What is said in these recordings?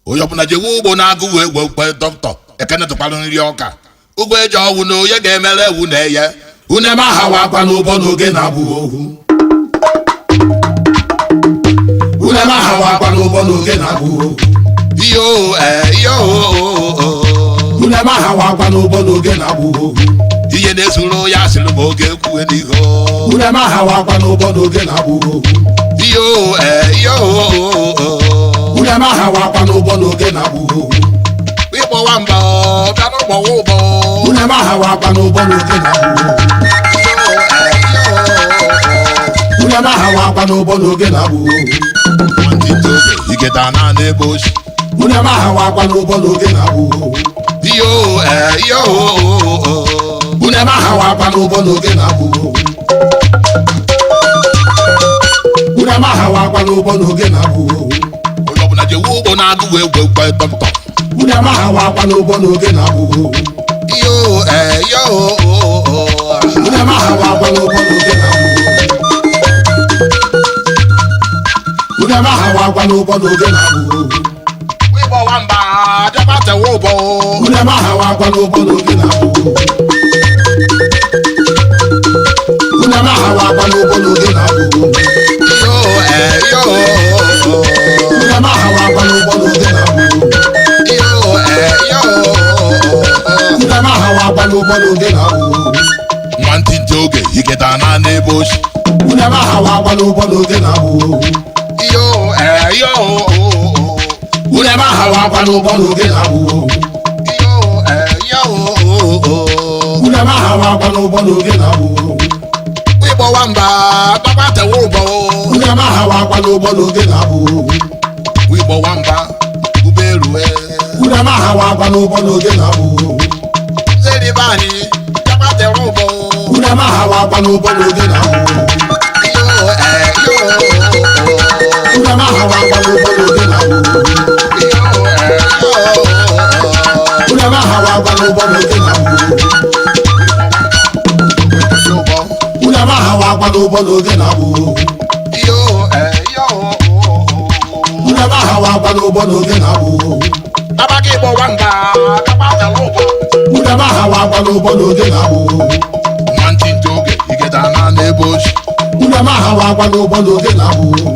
Oyopuna jewu ugbo na-agụ egwu okpe dọkịta ekene tụkwarụ nri ọka ugbo eji ọwụ na onye ga-emere ewu na eye une ma ha wakwa n'ụbọ n'oge na-abụ ohu une ma ha wakwa n'ụbọ n'oge na-abụ ohu iyo une ma ha wakwa n'ụbọ n'oge na-abụ ohu ihe na-ezuru ya sịrị ma oge ekwuwe n'ihu une ma ha wakwa n'ụbọ n'oge na-abụ ohu iyo une ma ha wakwa n'ụbọ n'oge na-abụ ohu ịkpọ nwamba bịa n'ụgbọwa ụgbọ une ma ha wakwa n'ụbọ n'oge na-abụ ohu une ma ha wakwa n'ụbọ n'oge na-abụ ohu igeta na n'ebe ochi une ma ha wakwa n'ụbọ n'oge na-abụ ohu iyo une ma ha wakwa n'ụbọ n'oge na-abụ ohu une ma ha wakwa n'ụbọ n'oge na-abụ ohu onye ọbụla jewu ugbo na-agụ egwu ekwe dọkịta une ma ha wakwa n'ụbọ n'oge na-abụ ohu une ma ha wakwa n'ụbọ n'oge na-abụ ohu une ma ha wakwa n'ụbọ n'oge na-abụ ohu ịgbọ nwamba bịakwa tewe ụbọ une ma ha wakwa n'ụbọ n'oge na-abụ ohu une ma ha wakwa n'ụbọ n'oge na-abụ ohu une ma ha wakwa n'ụbọ n'oge na-abụ ohu une ma ha wakwa n'ụbọ n'oge na-abụ ohu nwantịntị oge iketa na n'ebe ochi une ma ha wakwa n'ụbọ n'oge na-abụ ohu une ma ha wakwa n'ụbọ n'oge na-abụ ohu une ma ha wakwa n'ụbọ n'oge na-abụ ohu ịgbọ nwamba gbakwa tewe ụbọ une ma ha wakwa n'ụbọ n'oge na-abụ ohu ịgbọ nwamba ube erue une ma ha wakwa n'ụbọ n'oge na-abụ ohu zeribe anyị gbakwa tewe ụbọ une ma ha wakwa n'ụbọ n'oge na-abụ ohu une ma ha wakwa n'ụbọ n'oge na-abụ ohu une ma ha wakwa n'ụbọ n'oge na-abụ ohu une ma ha wakwa n'ụbọ n'oge na-abụ ohu une ma ha wakwa n'ụbọ n'oge na-abụ ohu tabaka ịgbọ nwamba une ma ha wakwa n'ụbọ n'oge na-abụ ohu nwantịntị oge igeda na n'ebe ochi une ma ha wakwa n'ụbọ n'oge na-abụ ohu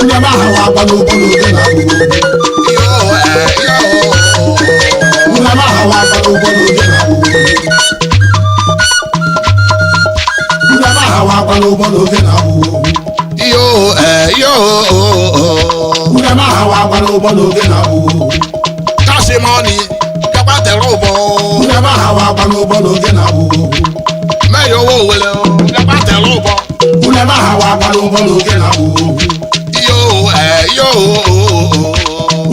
une ma ha wakwa n'ụbọ n'oge na-abụ ohu une ma ha wakwa n'ụbọ n'oge na-abụ ohu une ma ha wakwa n'ụbọ n'oge na-abụ ohu une ma ha wakwa n'ụbọ n'oge na-abụ ohu kasimoni bịakwa tere ụbọ une ma ha wakwa n'ụbọ n'oge na-abụ ohu meyo owo owere bịakwa tere ụbọ une ma ha wakwa n'ụbọ n'oge na-abụ ohu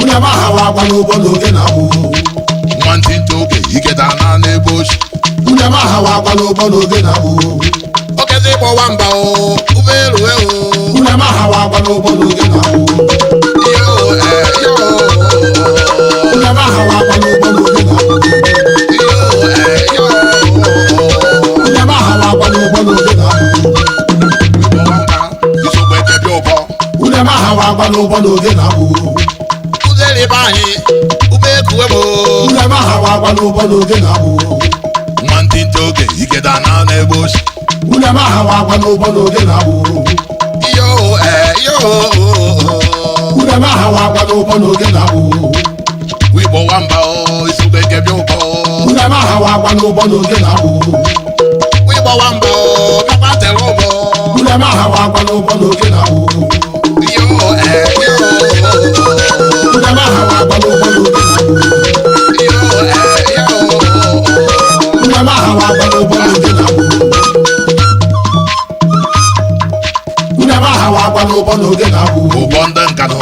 une ma ha wakwa n'ụbọ n'oge na-abụ ohu nwantịntị oge iketa na n'ebe ochi une ma ha wakwa n'ụbọ n'oge na-abụ ohu okezi ịgbọ nwamba ube erue une ma ha wakwa n'ụbọ n'oge na-abụ ohu une ma ha wakwa n'ụbọ n'oge na-abụ ohu une ma ha wakwa n'ụbọ n'oge na-abụ ohu une ma ha wakwa n'ụbọ n'oge na-abụ ohu uzeribe anyị ube ekuwe une ma ha wakwa n'ụbọ n'oge na-abụ ohu nwantịntị oge ikeda na n'ebe ochi une ma ha wakwa n'ụbọ n'oge na-abụ ohu une ma ha wakwa n'ụbọ n'oge na-abụ ohu ịgbọ nwamba isogbe nkebịa ụbọ une ma ha wakwa n'ụbọ n'oge na-abụ ohu ịgbọ nwamba bịakwa tere ụbọ une ma ha wakwa n'ụbọ n'oge na-abụ ohu une ma ha wakwa n'ụbọ n'oge na-abụ ohu une ma ha wakwa n'ụbọ n'oge na-abụ ohu une ma ha wakwa n'ụbọ n'oge na-abụ ohu ụbọ ndị nkanụ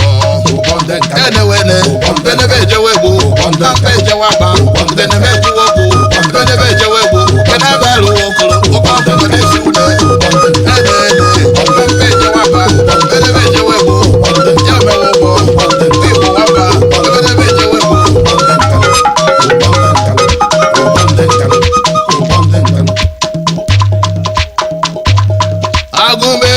enewene benebe ejewe egwu mpe ejewe agba benebe ejewe egwu benebe ejewe egwu benebe eruwe okoro ụkọ ọdụmọ na-esi une mpe ejewe agba benebe ejewe egwu ya mewe ụgbọ ịgbọ nwamba benebe ejewe egwu agụme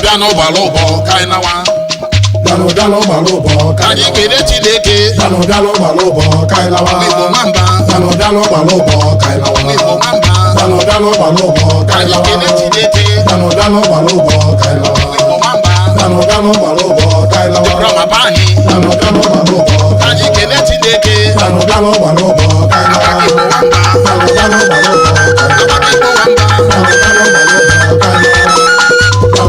Dano balobo kainawa. Dano balobo Kanye kede Chineke. Dano balobo kainawa. Wibo mamba. Dano balobo kainawa. Wibo mamba. Dano balobo Kanye kainawa. kede Chineke. Dano balobo kainawa. Wibo mamba. Dano balobo kainawa. Diploma bani. Dano balobo Kanye kede Chineke. Dano balobo kainawa. Wibo mamba. Dano balobo kainawa.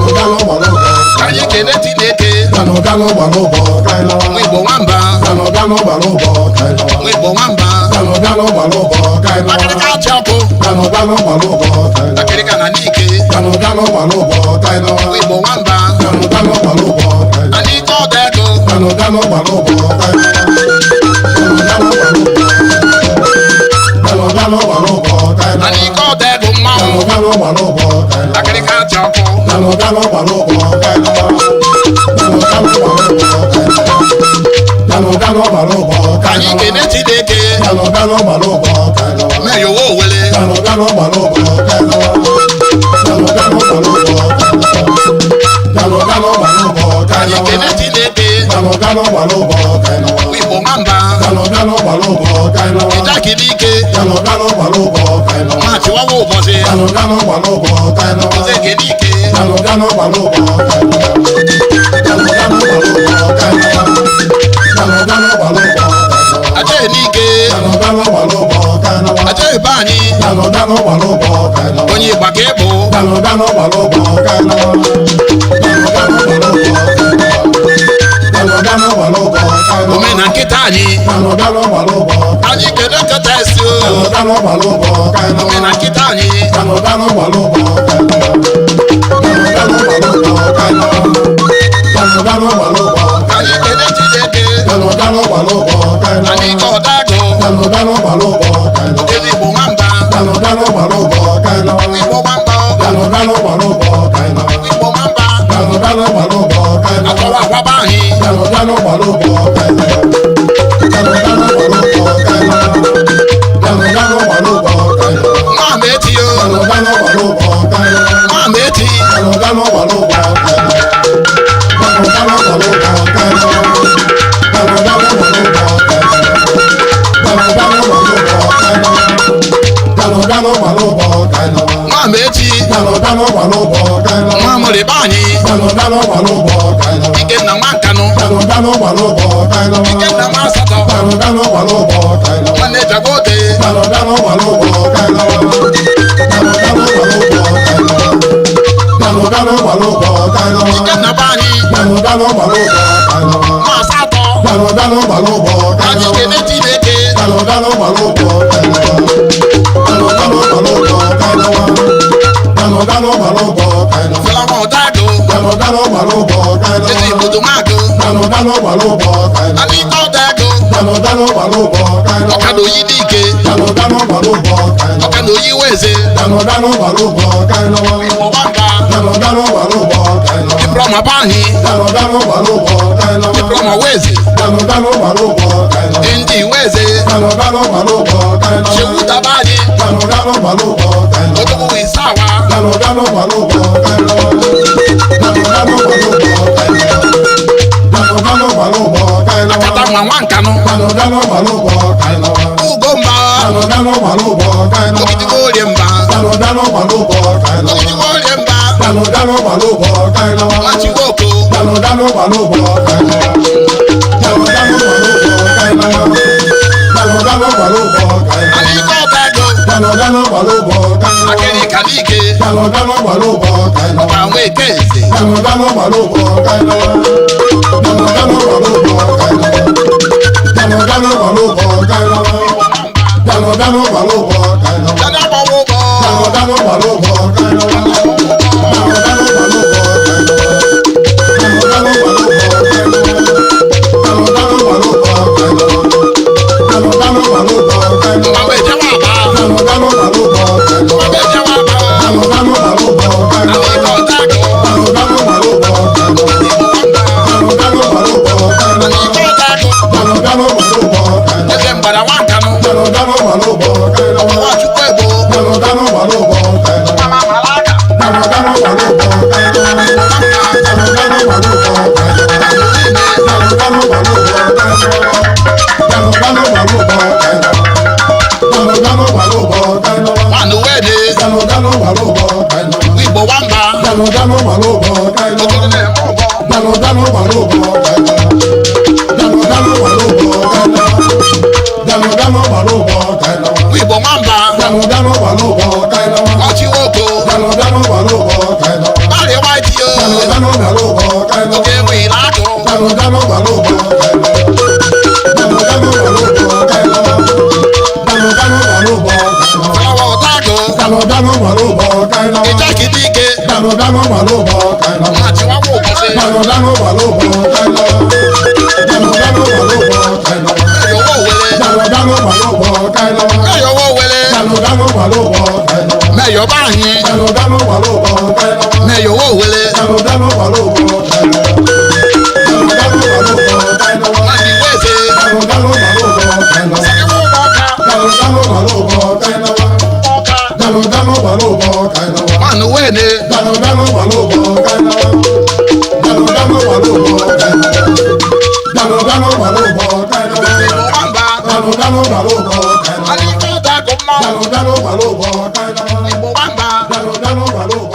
Wibo mamba. Kanye kede Chineke. Dano balobo kainawa. Wibo mamba. Dano balobo kainawa. Wibo mamba. Dano balobo kainawa. Akirika chako. Dano balobo kainawa. Akirika na nike. Dano balobo kainawa. Wibo mamba. Dano balobo kainawa. Aniko dego. Dano balobo kainawa. Dano balobo kainawa. Aniko dego mmanwụ. Dano balobo kainawa. Akirika chako. Dano balobo kainawa. Dano balobo Kanye kainawa. kede Chineke. Dano balobo kainawa. Meyo wo wele. Dano balobo kainawa. Dano balobo kainawa. Dano balobo Kanye kainawa. kede Chineke. Dano balobo kainawa. Wibo mamba. Dano balobo kainawa. Ijakidike. Dano balobo kainawa. Machi wawo ụbọchị. Dano balobo kainawa. Oze kedike. Dano balobo kainawa. Dano balobo kainawa. Dano balobo kainawa. Aje enike. Dano balobo kainawa. Aje ebe anyị. Dano balobo kainawa. Onye ịgba ka ịbụ. Dano balobo kainawa. Dano balobo kainawa. Dano balobo kainawa. Ome na nkịta anyị. Dano balobo Anyị kedu nkịta esi o. Dano balobo kainawa. Ome na nkịta anyị. Dano balobo kainawa. Dano balobo kainawa. Dano balobo Anyị kedu Chineke. Dano balobo kainawa. Anyị ka ọdago. Dano balobo kainawa. Okele Igbo nwamba. Dano balobo kainawa. Igbo nwamba. Dano balobo kainawa. Igbo nwamba. Dano balobo kainawa. Akọwa akwaba anyị. Dano balobo kainawa. Dano balobo kainawa. Dano balobo kainawa. Nwa m eti o. Dano balobo kainawa. Nwa m eti. Dano balobo kainawa. Dano balobo kainawa. Dano balobo kainawa. Dano balobo kainawa. Dano balobo kainawa. Nwa m eti. Dano balobo kainawa. Nwa m rịba anyị. Dano balobo kainawa. Ikenna nwa nkanụ. Dano balobo kainawa. Ikenna nwa asatọ. Dano balobo kainawa. Nwanne Jagode. Dano balobo kainawa. Dano balobo kainawa. Dano balobo kainawa. Ikenna be anyị. Dano balobo kainawa. Nwa asatọ. Dano balobo Anyị kainawa. kene Chineke. Dano balobo kainawa. Dano balobo kainawa. Dano balobo kainawa. Fela nwa ọdago. Dano balobo kainawa. Ezi Igbodo magụ. Dano balobo kainawa. Anyị ka ọdago. Dano balobo kainawa. Ọka na oyi dị ike. Dano balobo kainawa. Ọka na oyi weze. Dano balobo kainawa. Igbo nwamba. Dano balobo kainawa. Diploma be anyị. Dano balobo kainawa. Diploma weze. Dano balobo kainawa. Ndị iwe weze Dalo dalo balụbọ kaịlawa. shewu tabani Dalo dalo balụbọ kaịlawa. otobo isawa Dalo dalo balụbọ kaịlawa. Dalo dalo balụbọ kaịlawa. Dalo dalo balụbọ kaịlawa. kata nwa nwa nkanu Dalo dalo balụbọ kaịlawa. ugomba Dalo dalo balụbọ kaịlawa. ogidigo orie mba Dalo dalo balụbọ kaịlawa. ogidigo orie mba Dalo dalo balụbọ kaịlawa. nwachigoko Dalo dalo balụbọ kaịlawa. Dalo dalo balụbọ kaịlawa. Dalo dalo balụbọ kaịlawa. aliko tago Dalo dalo balụbọ kaịlawa. akiri kalike Dalo dalo balụbọ kaịlawa. ọkwa nwekeze Dalo dalo balụbọ kaịlawa. Dalo dalo balụbọ kaịlawa. Dalo dalo balụbọ kaịlawa. Dalo dalo balụbọ kaịlawa. dada gbawo ụgbọ Dalo dalo balụbọ kaịlawa. Dalo dalo balụbọ kaịlawa. Dalo dalo balụbọ kaịlawa. Dalo dalo balụbọ kaịlawa. Dalo dalo balụbọ kaịlawa. mgbawe jewa aba Dalo dalo balụbọ kaịlawa. mgbawe jewa aba Dalo dalo balụbọ kaịlawa. aliko tago Dalo dalo balụbọ kaịlawa. Dalo dalo balụbọ kaịlawa. aliko tago Dalo dalo balụbọ kaịlawa. eze mgbada nwa nkanu Dalo dalo balụbọ kaịlawa. nwachukwu egbo Dalo dalo balụbọ kaịlawa. mama malaka Dalo dalo balụbọ kaịlawa. Dalo dalo balụbọ kaịlawa. Dalo dalo balụbọ kaịlawa. Dalo dalo balụbọ kaịlawa. Dalo dalo balụbọ kaịlawa. nwanụ wede Dalo dalo balụbọ kaịlawa. igbo nwamba Dalo dalo balụbọ kaịlawa. obodo na-eme ụgbọ Dalo dalo balụbọ kaịlawa. Dalo dalo balụbọ kaịlawa. Dalo dalo balụbọ kaịlawa. igbo nwamba Dalo dalo balụbọ kaịlawa. ọchịwoko Dalo dalo balụbọ kaịlawa. mari waitio Dalo dalo balụbọ kaịlawa. oge enwe ilagụ Dalo dalo balụbọ kaịlawa. Dalo dalo balụbọ kaịlawa. Dalo dalo balụbọ kaịlawa. flawa ụtago Dalo dalo balụbọ kaịlawa. ịjakidike Dalo dalo balụbọ kaịlawa. nwachiwawa ụbọchị Dalo dalo balụbọ kaịlawa. Dalo dalo balụbọ kaịlawa. eyowo owele Dalo dalo balụbọ kaịlawa. eyowo owele Dalo dalo balụbọ kaịlawa. meyọba anyị Dalo dalo balụbọ kaịlawa. meyowo owele Dalo dalo balụbọ kaịlawa. Dalo dalo balụbọ kaịlawa. nwanị weze Dalo dalo balụbọ kaịlawa. iwu ụmụọka Dalo dalo balụbọ kaịlawa. ụmụọka Dalo dalo balụbọ kaịlawa. nwanụ wene Dalo dalo balụbọ kaịlawa. Dalo dalo balụbọ kaịlawa. Dalo dalo balụbọ kaịlawa. igbo nwamba Dalo dalo balụbọ kaịlawa. aliko tago mmanwụ Dalo dalo balụbọ kaịlawa. igbo nwamba Dalo dalo balụbọ